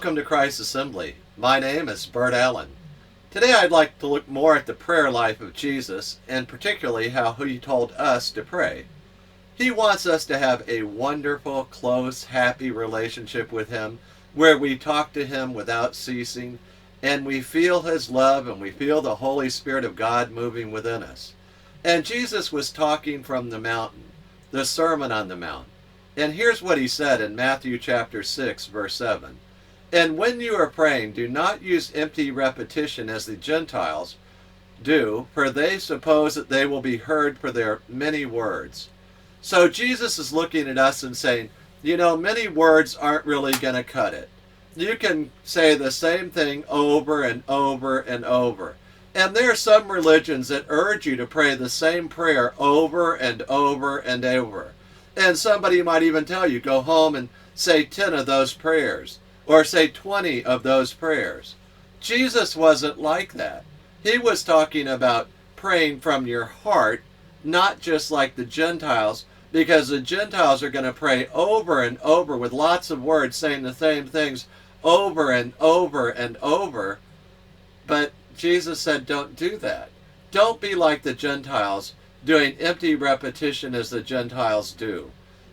Welcome to Christ Assembly. My name is Bert Allen. Today I'd like to look more at the prayer life of Jesus, and particularly how he told us to pray. He wants us to have a wonderful, close, happy relationship with him, where we talk to him without ceasing, and we feel his love and we feel the Holy Spirit of God moving within us. And Jesus was talking from the mountain, the Sermon on the Mount. And here's what he said in Matthew chapter 6, verse 7. And when you are praying, do not use empty repetition as the Gentiles do, for they suppose that they will be heard for their many words. So Jesus is looking at us and saying, many words aren't really going to cut it. You can say the same thing over and over and over. And there are some religions that urge you to pray the same prayer over and over and over. And somebody might even tell you, go home and say 10 of those prayers, or say 20 of those prayers. Jesus wasn't like that. He was talking about praying from your heart, not just like the Gentiles, because the Gentiles are going to pray over and over with lots of words saying the same things over and over and over. But Jesus said, don't do that. Don't be like the Gentiles, doing empty repetition as the Gentiles do,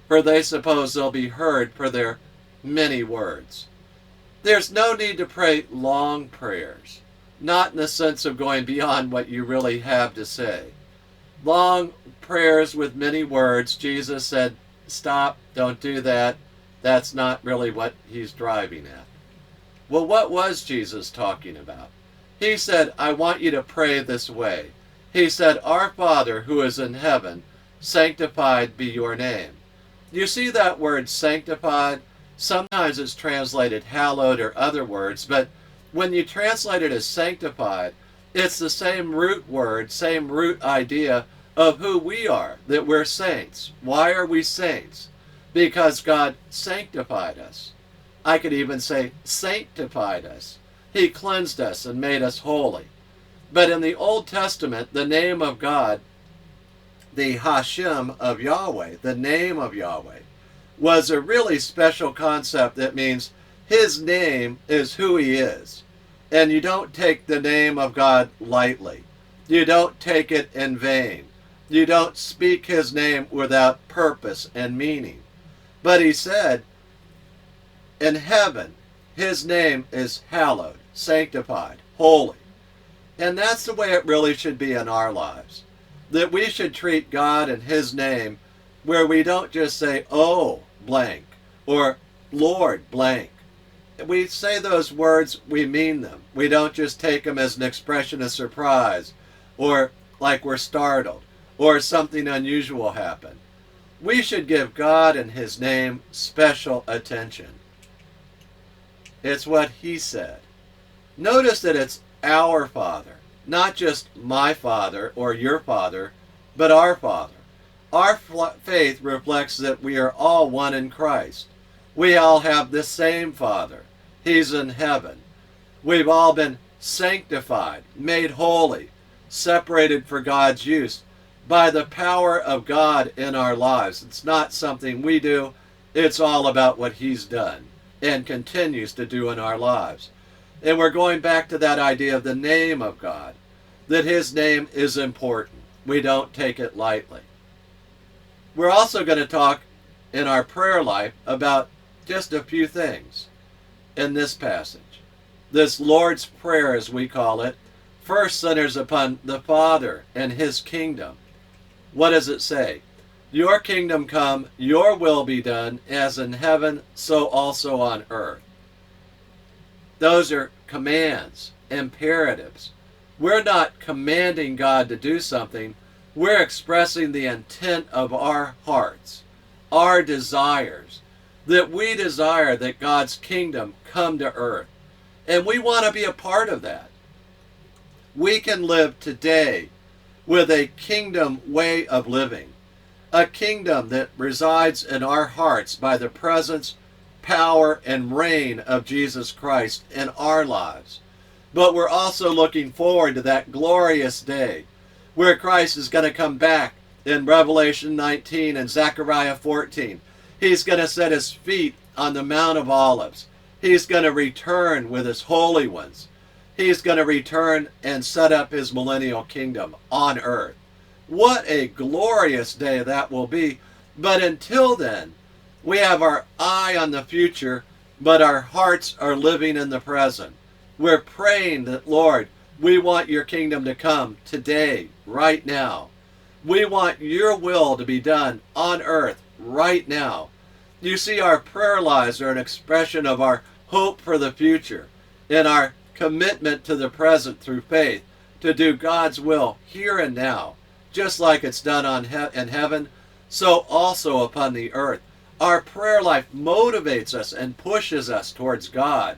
for they suppose they'll be heard for their many words. There's no need to pray long prayers, not in the sense of going beyond what you really have to say. Long prayers with many words, Jesus said, stop, don't do that. That's not really what he's driving at. Well, what was Jesus talking about? He said, I want you to pray this way. He said, Our Father who is in heaven, sanctified be your name. You see that word sanctified? Sometimes it's translated hallowed or other words, but when you translate it as sanctified, it's the same root word, same root idea of who we are, that we're saints. Why are we saints? Because God sanctified us. I could even say sanctified us. He cleansed us and made us holy. But in the Old Testament, the name of God, the Hashem of Yahweh, the name of Yahweh, was a really special concept that means his name is who he is. And you don't take the name of God lightly. You don't take it in vain. You don't speak his name without purpose and meaning. But he said, in heaven, his name is hallowed, sanctified, holy. And that's the way it really should be in our lives. That we should treat God and his name where we don't just say, oh, blank, or Lord, blank. We say those words, we mean them. We don't just take them as an expression of surprise, or like we're startled, or something unusual happened. We should give God and his name special attention. It's what he said. Notice that it's our Father, not just my Father or your Father, but our Father. Our faith reflects that we are all one in Christ. We all have the same Father. He's in heaven. We've all been sanctified, made holy, separated for God's use by the power of God in our lives. It's not something we do. It's all about what he's done and continues to do in our lives. And we're going back to that idea of the name of God, that his name is important. We don't take it lightly. We're also going to talk in our prayer life about just a few things in this passage. This Lord's Prayer, as we call it, first centers upon the Father and his kingdom. What does it say? Your kingdom come, your will be done, as in heaven, so also on earth. Those are commands, imperatives. We're not commanding God to do something. We're expressing the intent of our hearts, our desires, that we desire that God's kingdom come to earth. And we want to be a part of that. We can live today with a kingdom way of living, a kingdom that resides in our hearts by the presence, power, and reign of Jesus Christ in our lives. But we're also looking forward to that glorious day where Christ is going to come back in Revelation 19 and Zechariah 14. He's going to set his feet on the Mount of Olives. He's going to return with his holy ones. He's going to return and set up his millennial kingdom on earth. What a glorious day that will be. But until then, we have our eye on the future, but our hearts are living in the present. We're praying that, Lord, we want your kingdom to come today, right now. We want your will to be done on earth right now. You see, our prayer lives are an expression of our hope for the future and our commitment to the present through faith to do God's will here and now, just like it's done in heaven, so also upon the earth. Our prayer life motivates us and pushes us towards God.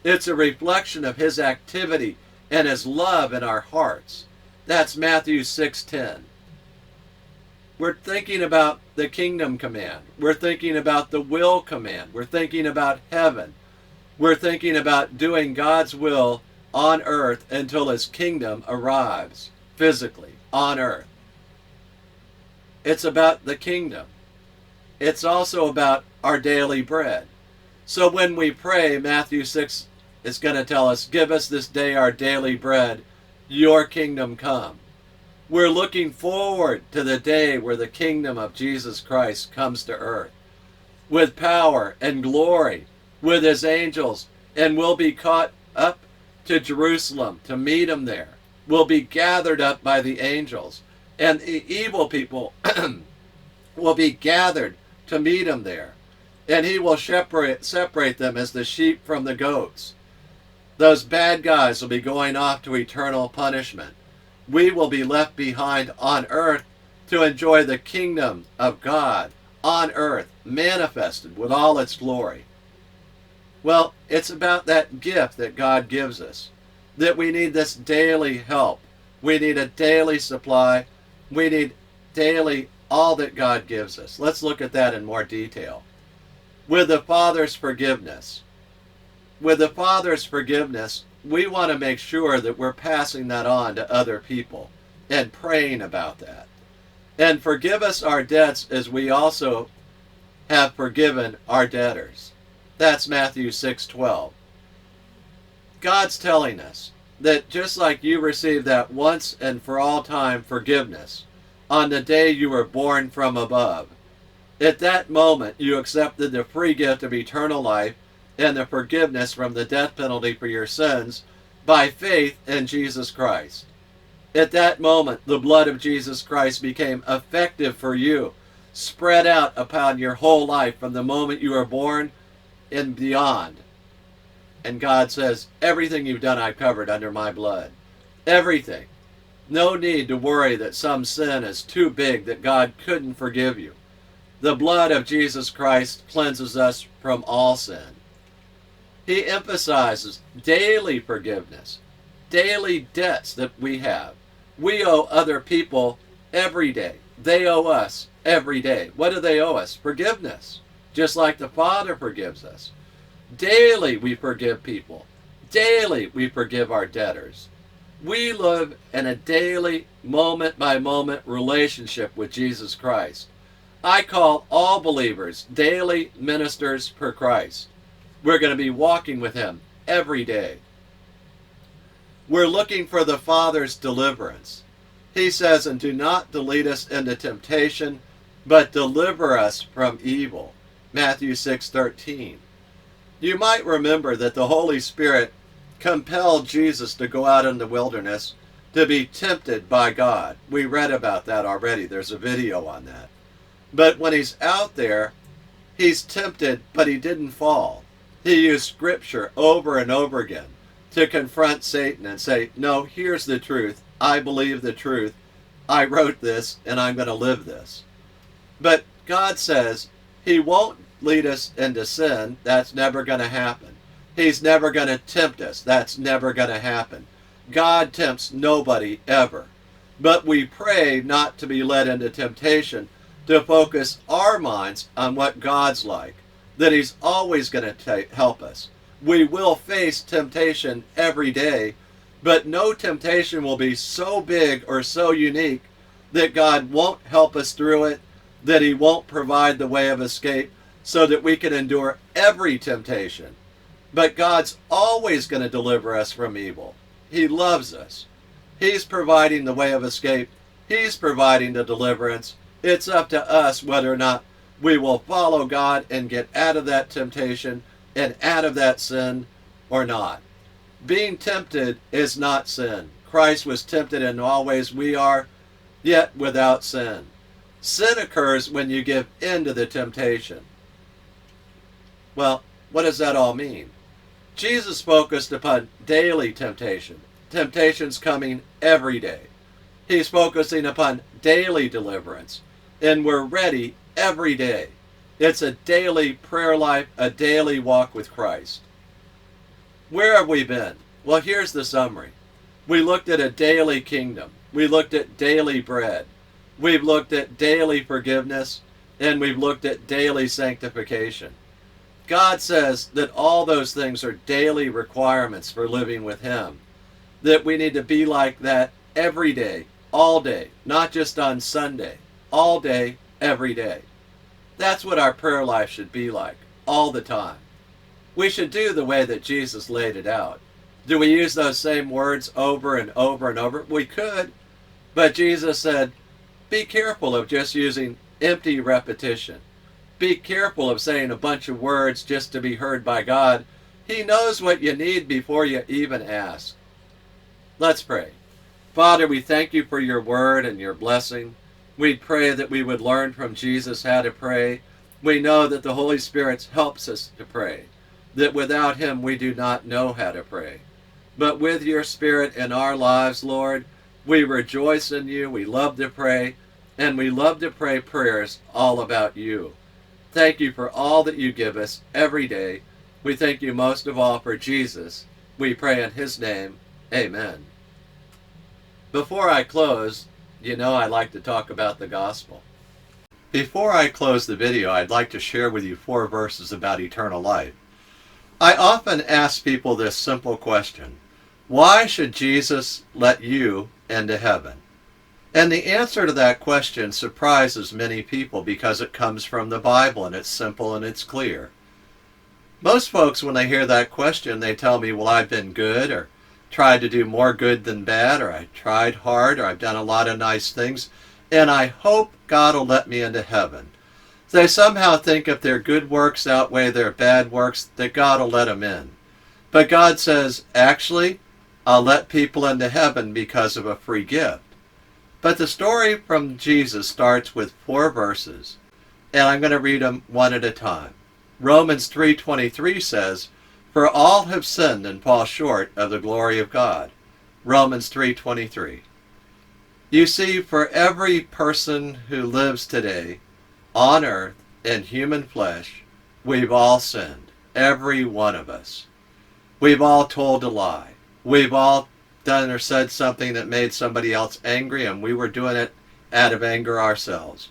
It's a reflection of his activity and his love in our hearts. That's Matthew 6:10. We're thinking about the kingdom command. We're thinking about the will command. We're thinking about heaven. We're thinking about doing God's will on earth until his kingdom arrives physically on earth. It's about the kingdom. It's also about our daily bread. So when we pray, Matthew 6 is going to tell us, give us this day our daily bread, your kingdom come. We're looking forward to the day where the kingdom of Jesus Christ comes to earth with power and glory, with his angels, and we'll be caught up to Jerusalem to meet him there. We'll be gathered up by the angels, and the evil people will be gathered to meet him there. And he will separate them as the sheep from the goats. Those bad guys will be going off to eternal punishment. We will be left behind on earth to enjoy the kingdom of God on earth, manifested with all its glory. Well, it's about that gift that God gives us, that we need this daily help. We need a daily supply. We need daily all that God gives us. Let's look at that in more detail. With the Father's forgiveness. With the Father's forgiveness, we want to make sure that we're passing that on to other people and praying about that. And forgive us our debts as we also have forgiven our debtors. That's Matthew 6:12. God's telling us that just like you received that once and for all time forgiveness on the day you were born from above, at that moment you accepted the free gift of eternal life and the forgiveness from the death penalty for your sins by faith in Jesus Christ. At that moment, the blood of Jesus Christ became effective for you, spread out upon your whole life from the moment you were born and beyond. And God says, everything you've done I covered under my blood. Everything. No need to worry that some sin is too big that God couldn't forgive you. The blood of Jesus Christ cleanses us from all sin. He emphasizes daily forgiveness, daily debts that we have. We owe other people every day. They owe us every day. What do they owe us? Forgiveness, just like the Father forgives us. Daily we forgive people. Daily we forgive our debtors. We live in a daily, moment-by-moment relationship with Jesus Christ. I call all believers daily ministers for Christ. We're going to be walking with him every day. We're looking for the Father's deliverance. He says, and do not lead us into temptation, but deliver us from evil. Matthew 6:13. You might remember that the Holy Spirit compelled Jesus to go out in the wilderness to be tempted by God. We read about that already. There's a video on that. But when he's out there, he's tempted, but he didn't fall. He used Scripture over and over again to confront Satan and say, no, here's the truth. I believe the truth. I wrote this, and I'm going to live this. But God says he won't lead us into sin. That's never going to happen. He's never going to tempt us. That's never going to happen. God tempts nobody ever. But we pray not to be led into temptation, to focus our minds on what God's like, that he's always going to help us. We will face temptation every day, but no temptation will be so big or so unique that God won't help us through it, that he won't provide the way of escape so that we can endure every temptation. But God's always going to deliver us from evil. He loves us. He's providing the way of escape. He's providing the deliverance. It's up to us whether or not we will follow God and get out of that temptation and out of that sin or not. Being tempted is not sin. Christ was tempted in all ways we are, yet without sin. Sin occurs when you give in to the temptation. Well, what does that all mean? Jesus focused upon daily temptation. Temptations coming every day. He's focusing upon daily deliverance. And we're ready every day. It's a daily prayer life, a daily walk with Christ. Where have we been? Well, here's the summary. We looked at a daily kingdom. We looked at daily bread. We've looked at daily forgiveness. And we've looked at daily sanctification. God says that all those things are daily requirements for living with Him. That we need to be like that every day, all day, not just on Sunday. All day, every day. That's what our prayer life should be like, all the time. We should do the way that Jesus laid it out. Do we use those same words over and over and over? We could, but Jesus said, be careful of just using empty repetition. Be careful of saying a bunch of words just to be heard by God. He knows what you need before you even ask. Let's pray. Father, we thank you for your word and your blessing. We pray that we would learn from Jesus how to pray. We know that the Holy Spirit helps us to pray, that without Him we do not know how to pray. But with your Spirit in our lives, Lord, we rejoice in you, we love to pray, and we love to pray prayers all about you. Thank you for all that you give us every day. We thank you most of all for Jesus. We pray in His name. Amen. Before I close, you know I like to talk about the gospel. Before I close the video, I'd like to share with you 4 verses about eternal life. I often ask people this simple question: why should Jesus let you into heaven? And the answer to that question surprises many people because it comes from the Bible and it's simple and it's clear. Most folks, when they hear that question, they tell me, well, I've been good, or tried to do more good than bad, or I tried hard, or I've done a lot of nice things, and I hope God will let me into heaven. They somehow think if their good works outweigh their bad works, that God will let them in. But God says, actually, I'll let people into heaven because of a free gift. But the story from Jesus starts with 4 verses, and I'm going to read them one at a time. Romans 3:23 says, for all have sinned and fall short of the glory of God. Romans 3:23. You see, for every person who lives today on earth in human flesh, we've all sinned. Every one of us. We've all told a lie. We've all done or said something that made somebody else angry, and we were doing it out of anger ourselves.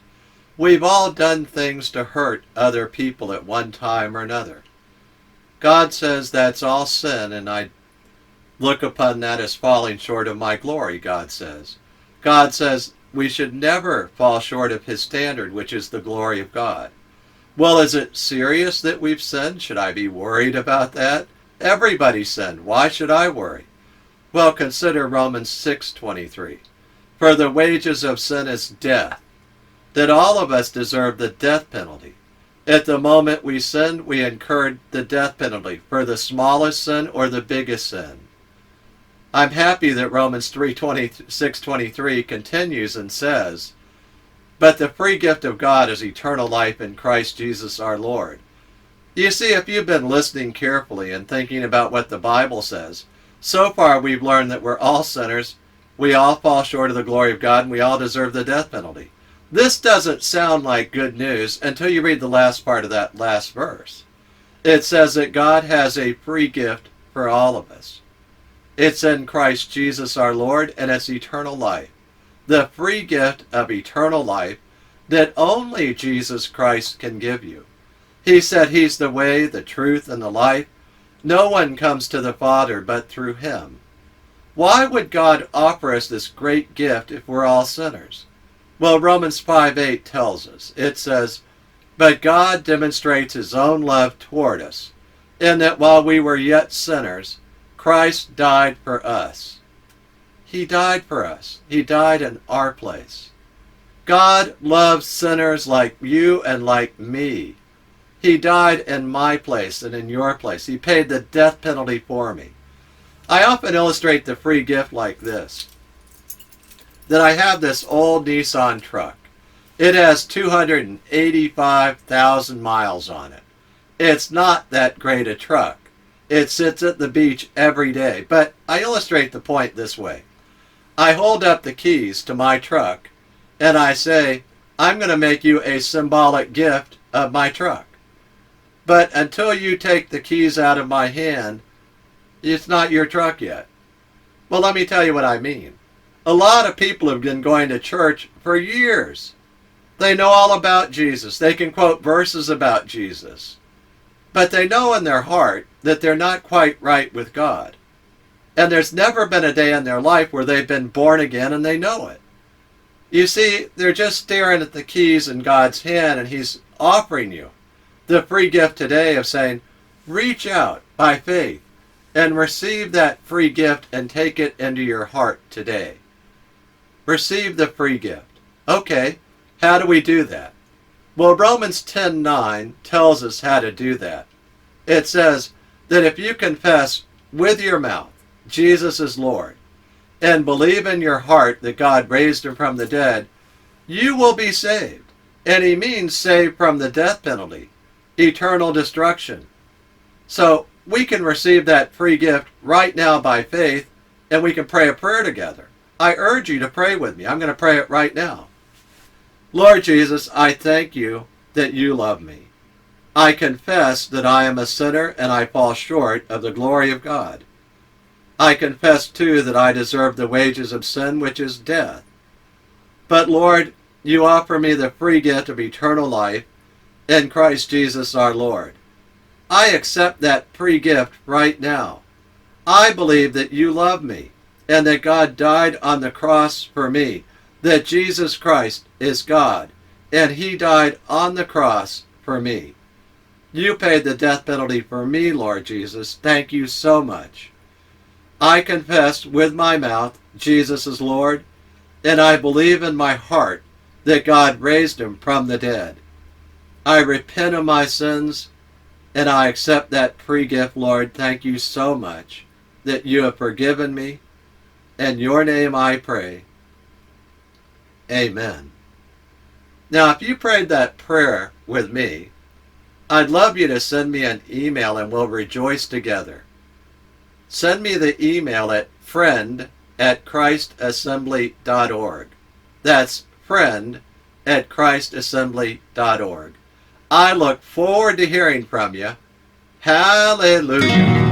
We've all done things to hurt other people at one time or another. God says that's all sin, and I look upon that as falling short of my glory, God says. God says we should never fall short of His standard, which is the glory of God. Well, is it serious that we've sinned? Should I be worried about that? Everybody sinned. Why should I worry? Well, consider Romans 6:23. For the wages of sin is death, that all of us deserve the death penalty. At the moment we sinned, we incurred the death penalty for the smallest sin or the biggest sin. I'm happy that Romans 6:23 continues and says, but the free gift of God is eternal life in Christ Jesus our Lord. You see, if you've been listening carefully and thinking about what the Bible says, so far we've learned that we're all sinners, we all fall short of the glory of God, and we all deserve the death penalty. This doesn't sound like good news until you read the last part of that last verse. It says that God has a free gift for all of us. It's in Christ Jesus our Lord, and it's eternal life. The free gift of eternal life that only Jesus Christ can give you. He said He's the way, the truth, and the life. No one comes to the Father but through Him. Why would God offer us this great gift if we're all sinners? Well, Romans 5:8 tells us. It says, but God demonstrates His own love toward us, in that while we were yet sinners, Christ died for us. He died for us. He died in our place. God loves sinners like you and like me. He died in my place and in your place. He paid the death penalty for me. I often illustrate the free gift like this, that I have this old Nissan truck. It has 285,000 miles on it. It's not that great a truck. It sits at the beach every day. But I illustrate the point this way. I hold up the keys to my truck and I say, I'm going to make you a symbolic gift of my truck. But until you take the keys out of my hand, it's not your truck yet. Well, let me tell you what I mean. A lot of people have been going to church for years. They know all about Jesus. They can quote verses about Jesus. But they know in their heart that they're not quite right with God. And there's never been a day in their life where they've been born again and they know it. You see, they're just staring at the keys in God's hand, and He's offering you the free gift today of saying, reach out by faith and receive that free gift and take it into your heart today. Receive the free gift. Okay, how do we do that? Well, Romans 10:9 tells us how to do that. It says that if you confess with your mouth Jesus is Lord and believe in your heart that God raised Him from the dead, you will be saved. And He means saved from the death penalty, eternal destruction. So we can receive that free gift right now by faith, and we can pray a prayer together. I urge you to pray with me. I'm going to pray it right now. Lord Jesus, I thank you that you love me. I confess that I am a sinner and I fall short of the glory of God. I confess too that I deserve the wages of sin, which is death. But Lord, you offer me the free gift of eternal life in Christ Jesus our Lord. I accept that free gift right now. I believe that you love me and that God died on the cross for me, that Jesus Christ is God, and He died on the cross for me. You paid the death penalty for me, Lord Jesus. Thank you so much. I confess with my mouth Jesus is Lord, and I believe in my heart that God raised Him from the dead. I repent of my sins, and I accept that free gift, Lord. Thank you so much that you have forgiven me. In your name I pray. Amen. Now, if you prayed that prayer with me, I'd love you to send me an email and we'll rejoice together. Send me the email at friend@christassembly.org. That's friend@christassembly.org. I look forward to hearing from you. Hallelujah.